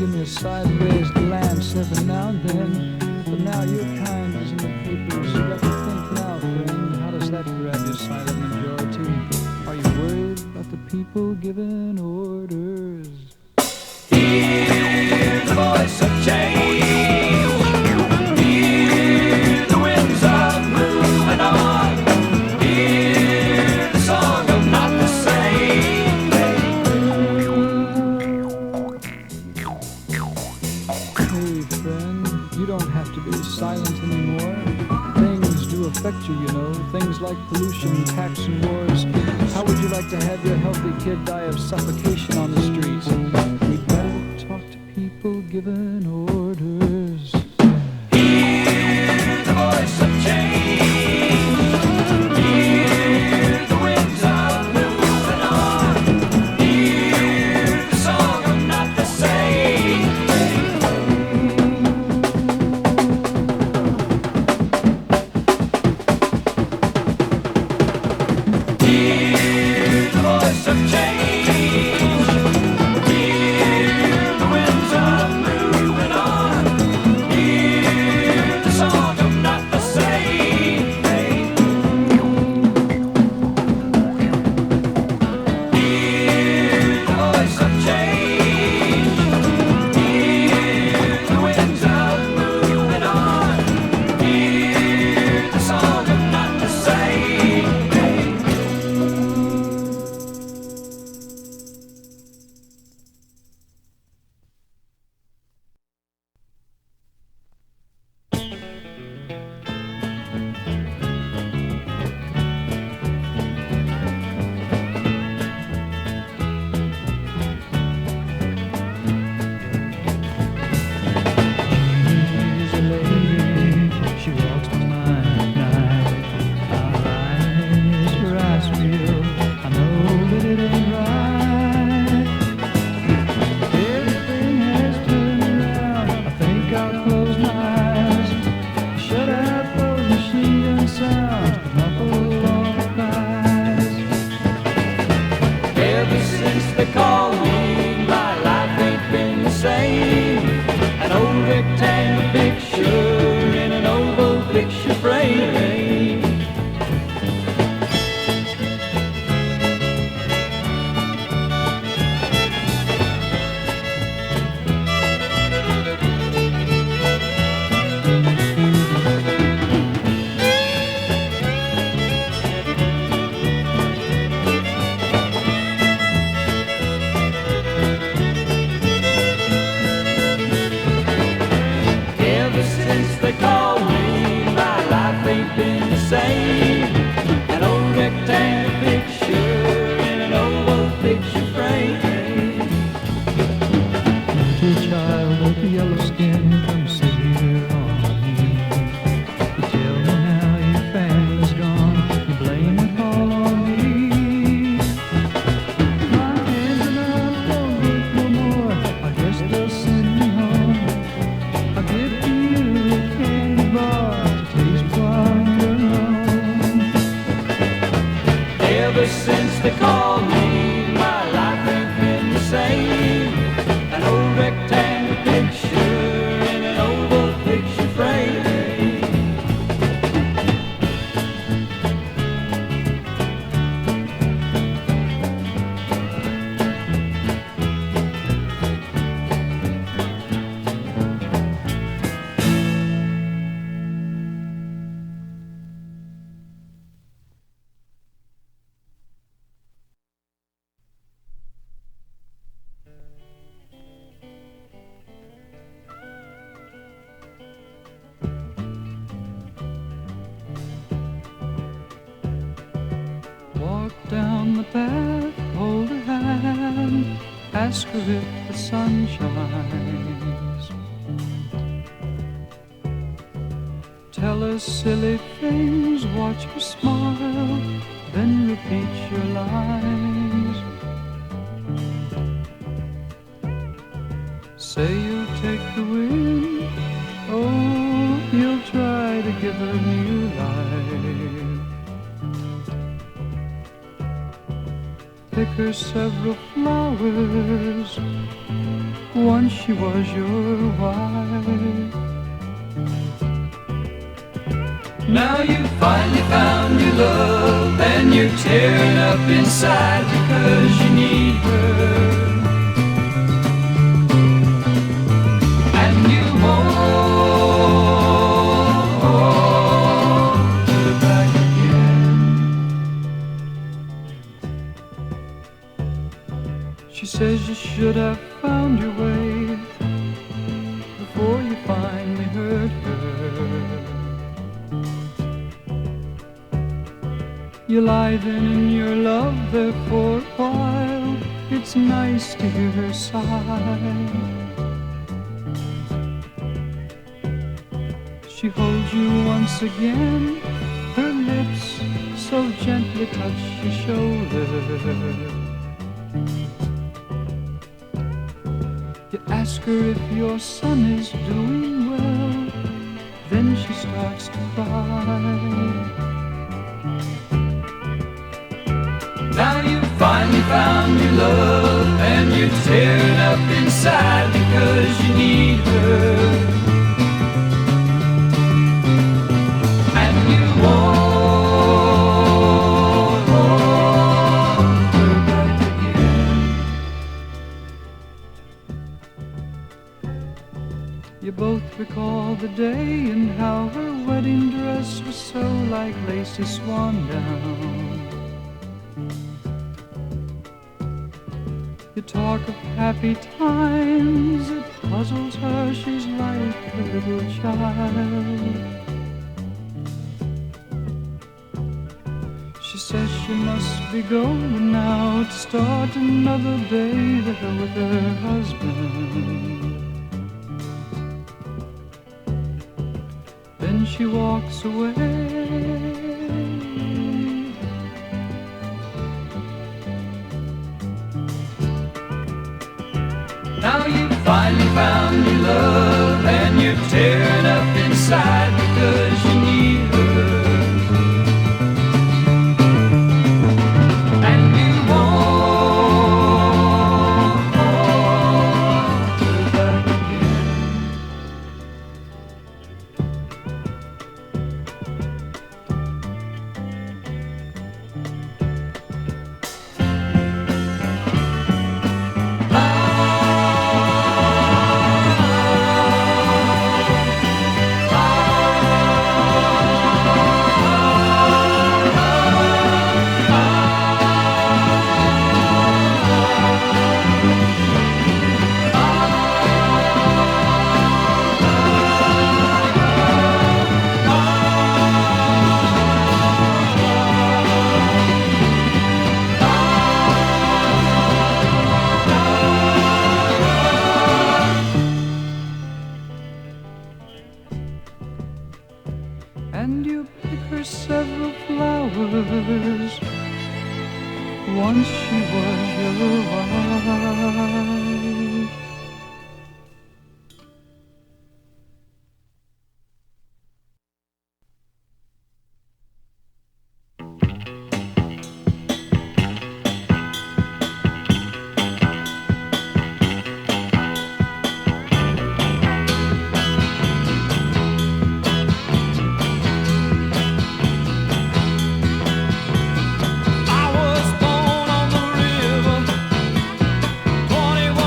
give me a sideways glance every now and then. But now your kind is in the papers. You got to think now, friend. How does that grab your silent majority? Are you worried about the people giving orders? Hear the voice of change. Hear the winds of moving on. Hear the song of not the same. Hey, friend, you don't have to be silent anymore. Things do affect you, you know. Things like pollution, tax, and wars. How would you like to have your healthy kid die of suffocation on the streets? We'd better talk to people giving orders. Hear the voice of change. Hear the winds of moving on. Hear the song of not the same. Hear the voice of change. Hear the winds of moving on. Hear the song of not the same. Hear the voice of change. Hear the winds of moving on. Hear the song of not the same. She's a lady, she walks by mine at night. Our eyes, her eyes feel, I know that it ain't right. Everything has turned around, I think I'll close my eyes. Shut out those machine gun sounds, but muffle all the cries. Ever since they called me, my life ain't been the same. An old rectangle picture in an oval picture frame. Ever since they called me, my life ain't been the same. An old rectangle picture in an oval picture frame. Little child with the yellow skin, come sit here on my knee. You tell me now your family's gone, you blame it all on me. My hands and arms don't work no more, I guess they'll send me home. I'll give to you a candy bar to taste while you're alone. Ever since they called me, my life ain't been the same. An old rectangle picture in an oval picture frame. Walk down the path, hold her hand, ask her if the sun shines. Tell her silly things, watch her smile, then repeat your lines. Say you'll take the wind, oh, you'll try to give her new life. Pick her several flowers. Once she was your wife. Now you finally found your love, and you're tearing up inside because you need her. And you want her back again. She says you should have found your way before you finally hurt her. You lie then in your love there for a while. It's nice to hear her sigh. She holds you once again. Her lips so gently touch your shoulder. You ask her if your son is doing well. Then she starts to cry. Now you finally found your love, and you're tearing up inside because you need her. And you want her back again. You both recall the day and how her wedding dress was so like lacy swan down. You talk of happy times, it puzzles her, she's like a little child. She says she must be going now to start another day there with her husband. Then she walks away. Now you finally found your love, and you're tearing up inside because you need her. And you want her back again. And you pick her several flowers. Once she was your wife. I was born on the river, 21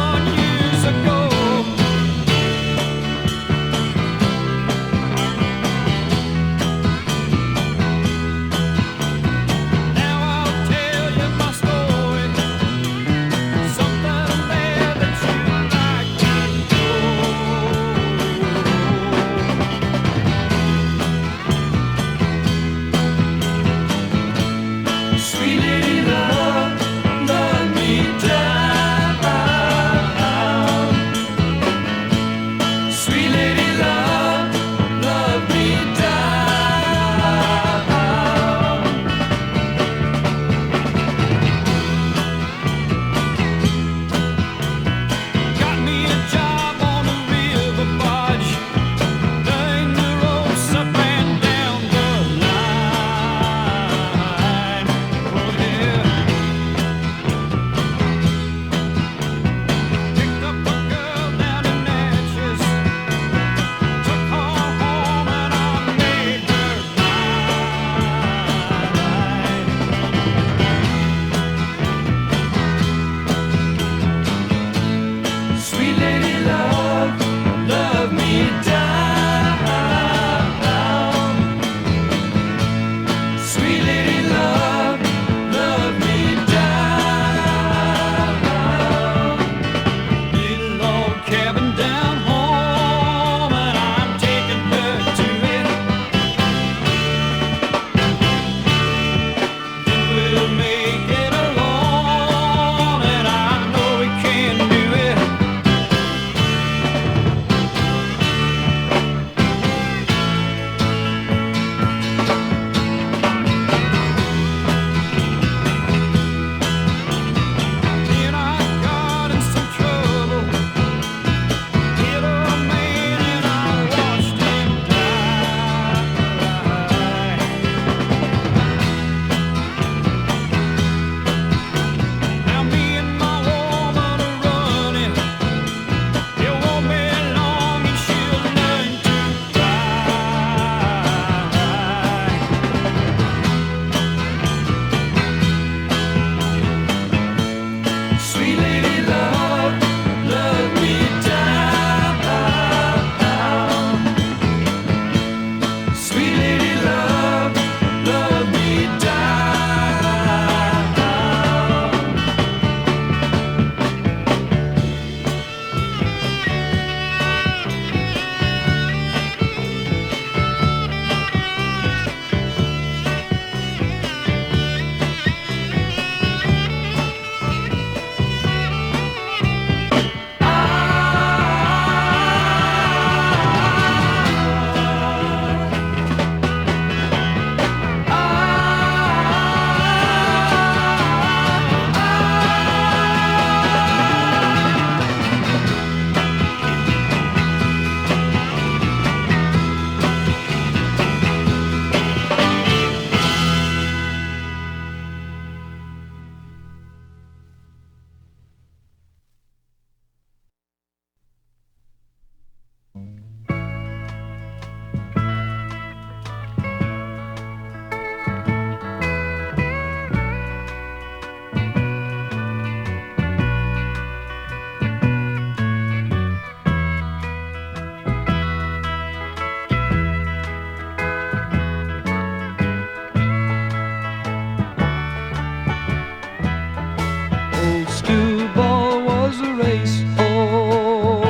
racehorse,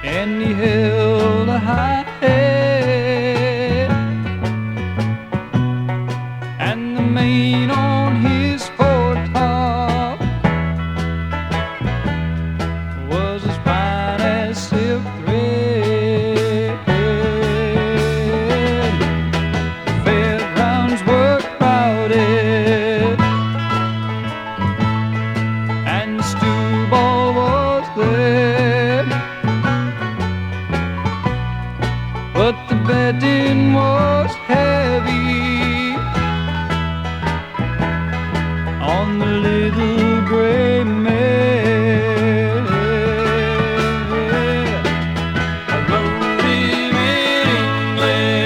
and he held a high head, and the mane on his foretop was as fine as silk thread. Fairgrounds were crowded, and the stew ball was there, but the betting was heavy on the little gray mare. I rode him in England,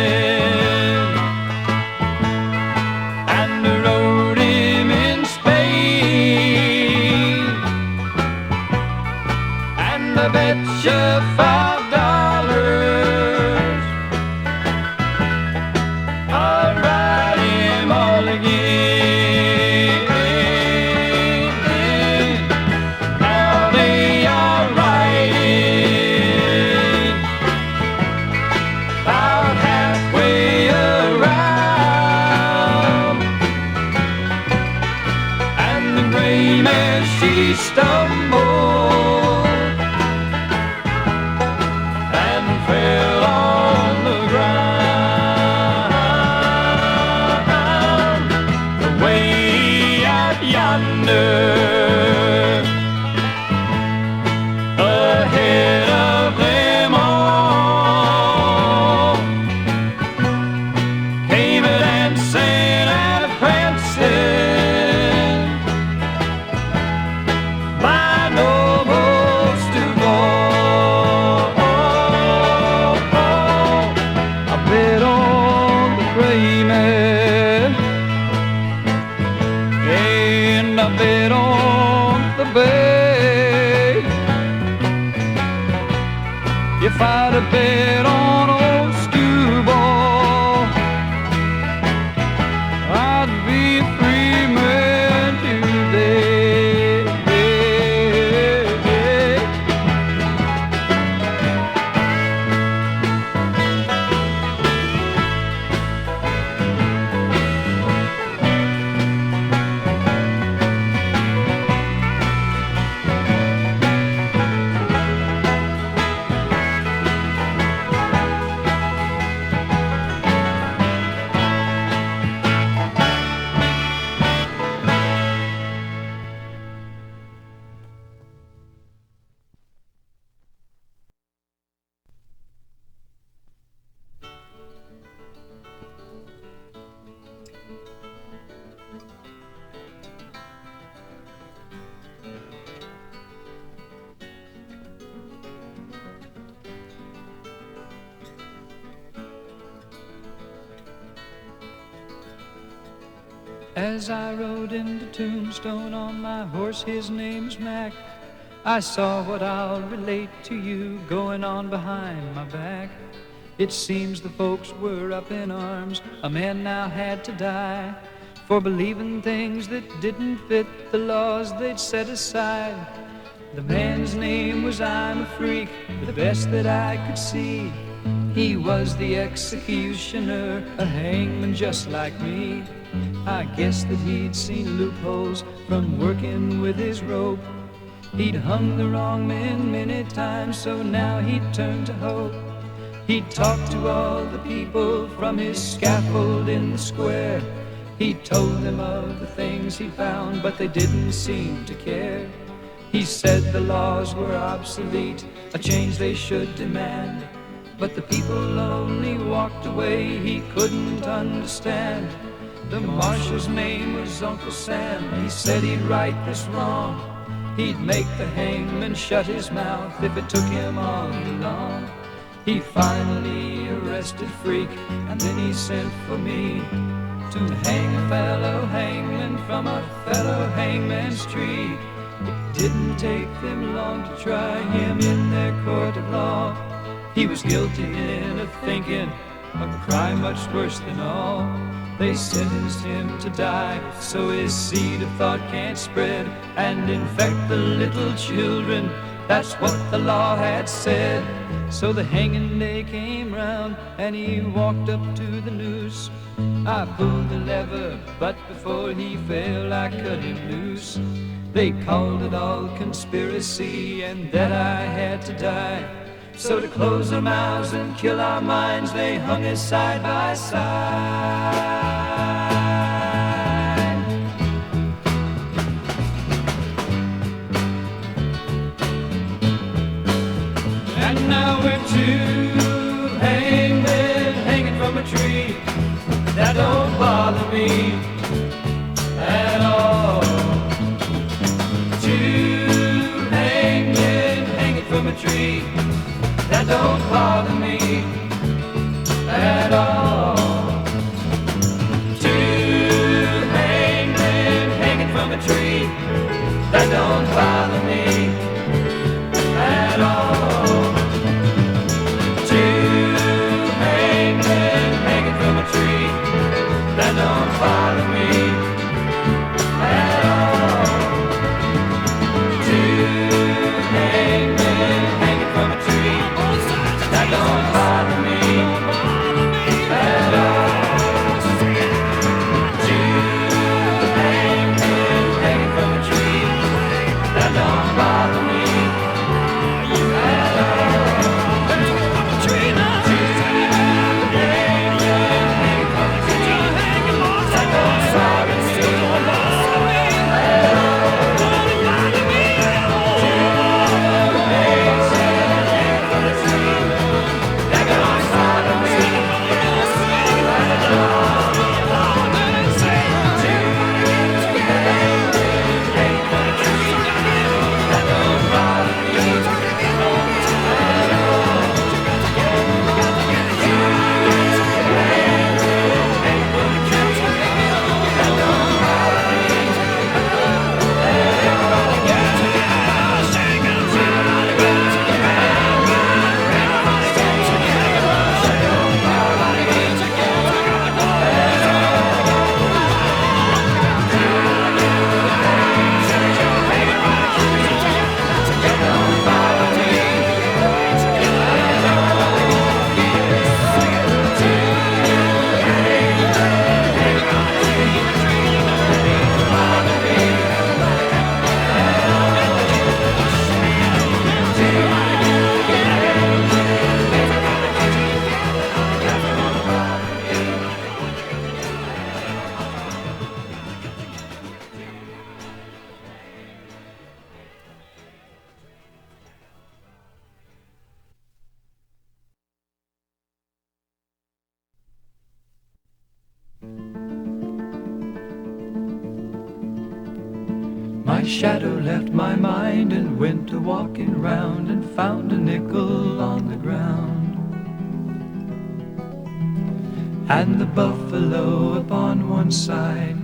and I rode him in Spain, and I bet you $5 I'll ride him all again. Now they are riding about halfway around, and the gray mare she stumbled and fell on the ground. Way out yonder, ahead of them all, came a dancing and a prancing my noble steward. I bet on the gray mare, and I bet on the bay. If I'd have bet on old Skewball, I'd be a free man today. As I rode into Tombstone on my horse, his name's Mac, I saw what I'll relate to you going on behind my back. It seems the folks were up in arms, a man now had to die, for believing things that didn't fit the laws they'd set aside. The man's name was I'm a Freak, the best that I could see. He was the executioner, a hangman just like me. I guess that he'd seen loopholes from working with his rope. He'd hung the wrong men many times, so now he'd turned to hope. He'd talked to all the people from his scaffold in the square. He told them of the things he found, but they didn't seem to care. He said the laws were obsolete, a change they should demand. But the people only walked away, he couldn't understand. The marshal's name was Uncle Sam, he said he'd right this wrong. He'd make the hangman shut his mouth if it took him all too long. He finally arrested Freak, and then he sent for me to hang a fellow hangman from a fellow hangman's tree. It didn't take them long to try him in their court of law. He was guilty in of thinking a crime much worse than all. They sentenced him to die, so his seed of thought can't spread and infect the little children. That's what the law had said. So the hanging day came round, and he walked up to the noose. I pulled the lever, but before he fell, I cut him loose. They called it all conspiracy, and that I had to die. So to close their mouths and kill our minds, they hung us side by side. And now we're two hangmen hanging from a tree. That don't bother me at all. Two hangmen hanging from a tree. That don't bother me at all. Two hangmen hanging from a tree. That don't bother me at all. Two hangmen hanging from a tree. That don't bother me at all. Two hangmen hanging from a tree. That don't bother me at all. Two hangmen hanging from a tree. That don't bother me at all. Two hangmen hanging from a tree. That don't bother me at My shadow left my mind and went to walking round and found a nickel on the ground. And the buffalo upon one side,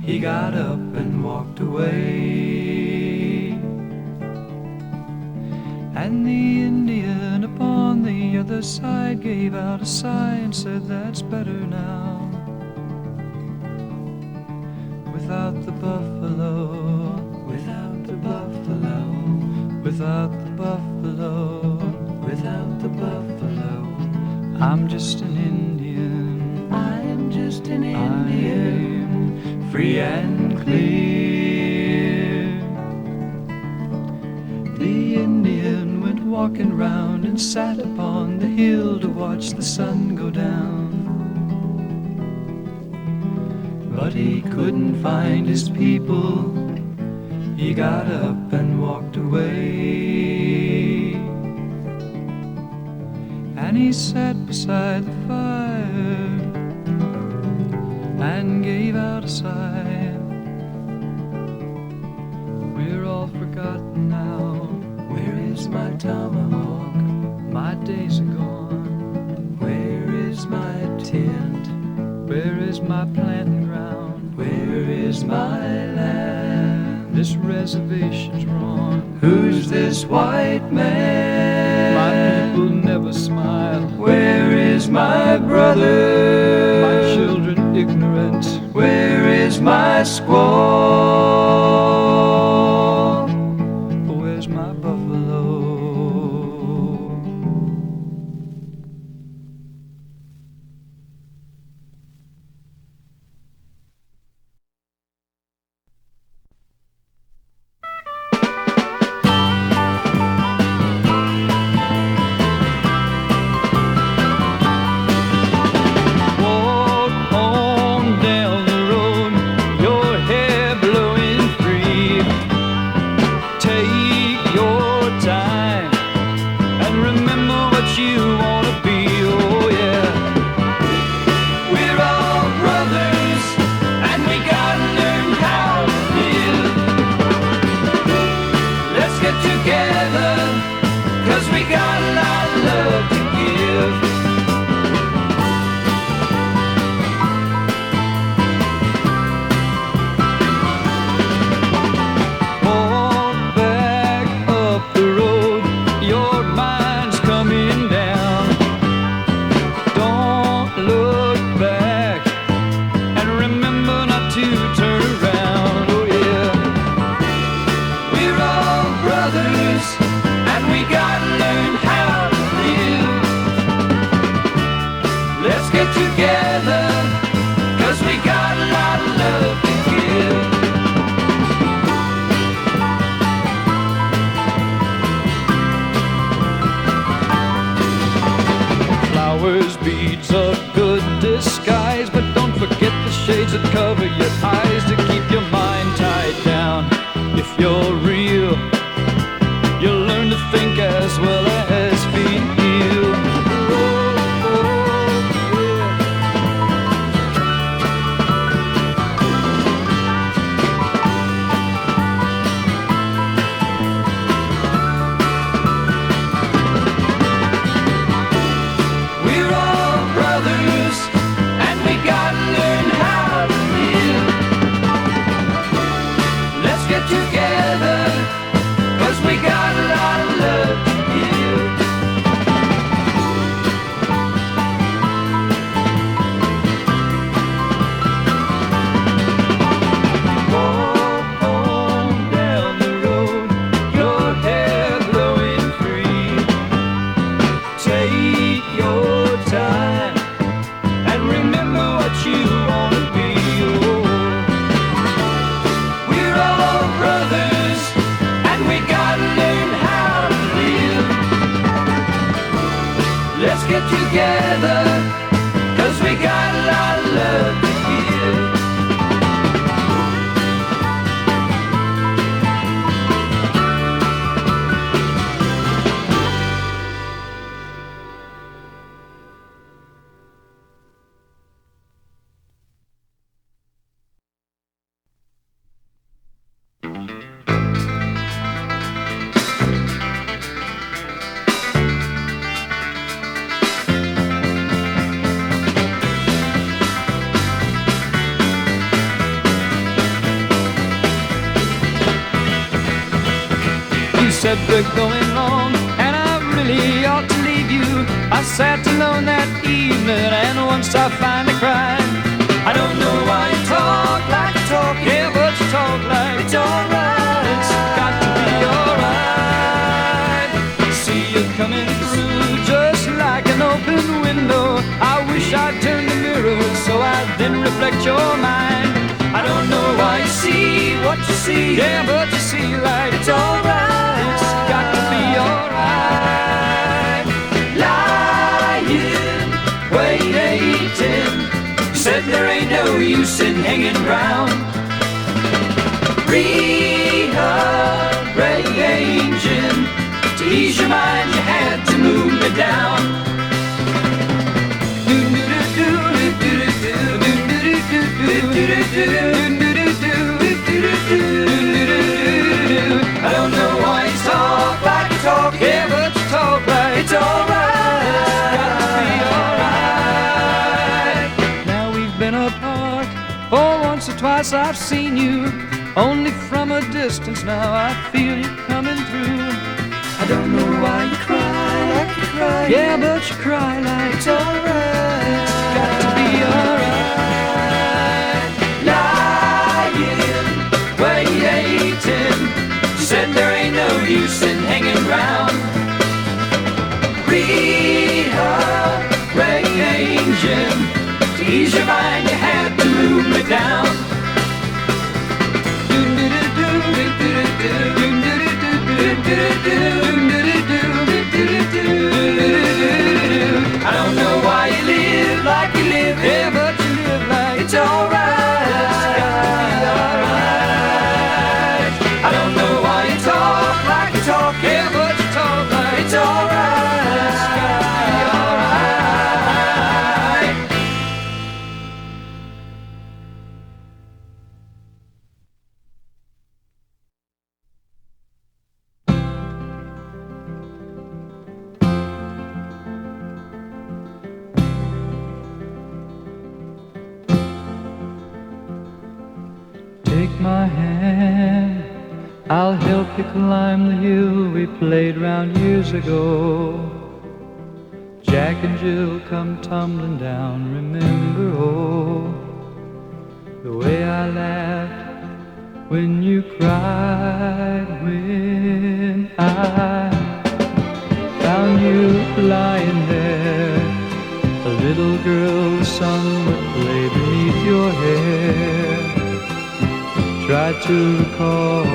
he got up and walked away. And the Indian upon the other side gave out a sigh and said, "That's better now." Without the buffalo, without the buffalo, without the buffalo, without the buffalo, I'm just an Indian. I am just an Indian, I am free and clear. The Indian went walking round and sat upon the hill to watch the sun go down. But he couldn't find his people. He got up and walked away. And he sat beside the fire and gave out a sigh. We're all forgotten now. Where is my tomahawk? My days are gone. Where is my tent? Where is my planting ground? Where is my land? This reservation's wrong. Who's this white man? My people never smile. Where is is my brother? My children ignorant. Where is my squaw? Where's my buffalo? Walk on down the road, your hair blowing free. Take your time and remember what you want to be. Oh yeah, we're all brothers and we gotta learn how to live. Let's get together, 'cause we got a lot of love to give. Walk back up the road, your mind's coming down. Don't look back and remember not to turn around. Oh yeah, we're all brothers and we gotta learn how to live. Let's get together, 'cause we got a lot of love to give. Flowers, beads of good disguise, but don't forget the shades that cover your eyes to keep your mind tied down. If you're real, you'll learn to think as well as feel. We're all brothers and we gotta learn how to live. Let's get together, 'cause we got a lot of love to give. Walk on down the road, your hair blowing free. Take your time and remember what you want to be. Oh, we're all brothers and we gotta learn how to live. Let's get together, 'cause we got a lot of love to give. You said we're going on, and I really ought to leave you. I sat alone that evening, and once I finally cried. I don't know why you talk like you talk, yeah, but you talk like it's alright. It's got to be alright. See you coming through just like an open window. I wish I'd turn the mirror so I'd then reflect your mind. I don't know why you see what you see, yeah, but you see like it's alright. It's got to be alright. Lying, waiting. You said there ain't no use in hanging round. Rearranging to ease your mind, you had to move me down. I don't know why you talk like you talk, yeah, but you talk like it's alright. It's got to be alright. Now we've been apart for once or twice I've seen you, only from a distance now I feel you coming through. I don't know why you cry like you cry. cry. Yeah, but you cry like it's alright. It's got to be alright. Lying, waiting. She said there ain't no use in hanging round. Rearranging to ease your mind, you had to move me down. I don't know why you live like you live, yeah, but you live like it's alright. It's gotta be alright. I don't know why you talk like you talk, yeah, but you talk like it's alright. It's gotta be alright. Take my hand, I'll help you climb the hill we played round years ago. Jack and Jill come tumbling down, remember, oh, the way I laughed when you cried, when I found you lying there, a little girl, the sun would play beneath your hair. Try to recall.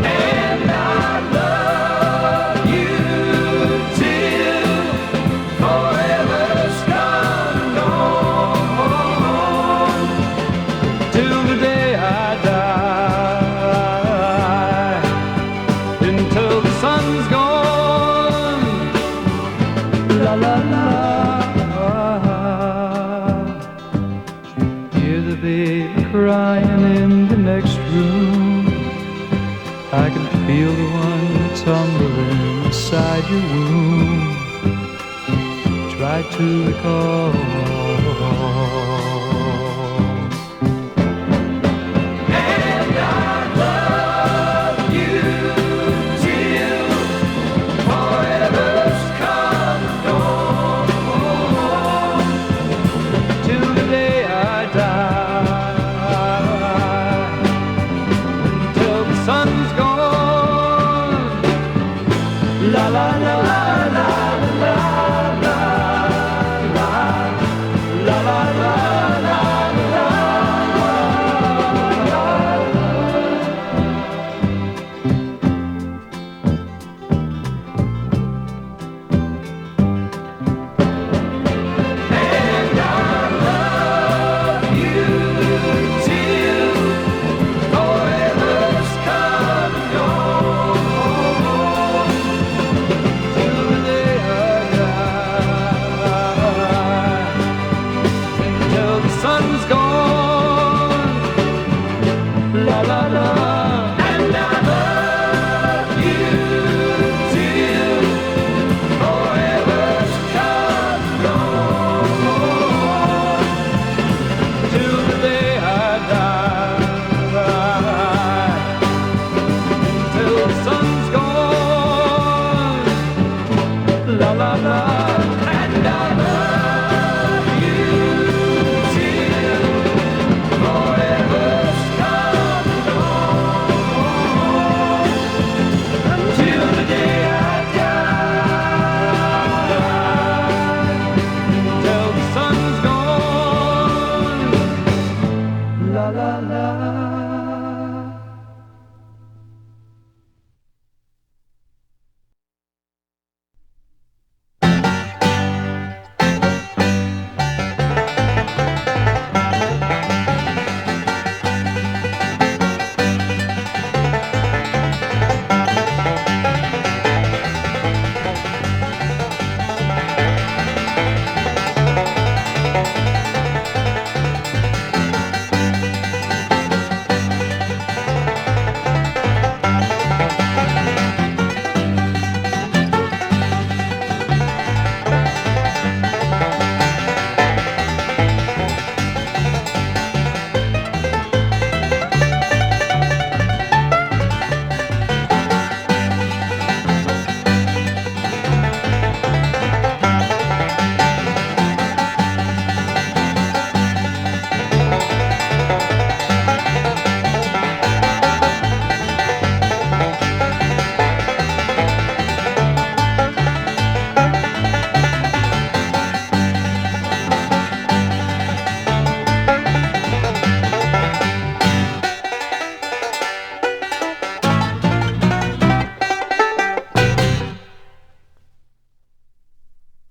And I love you till forever's come and gone, till the day I die, until the sun's gone. La la la. Hear the baby crying in the next room. I can feel the one tumbling inside your womb. Try to recall. And I love you till forever's come and gone, till the day I die, until the sun's gone. La la la la la la la la la la la la. And I love you till forever's come and gone, till the day I die, until the sun's gone. La la la. And I love you till forever's come and gone, till the day I die, till the sun's gone. La la la.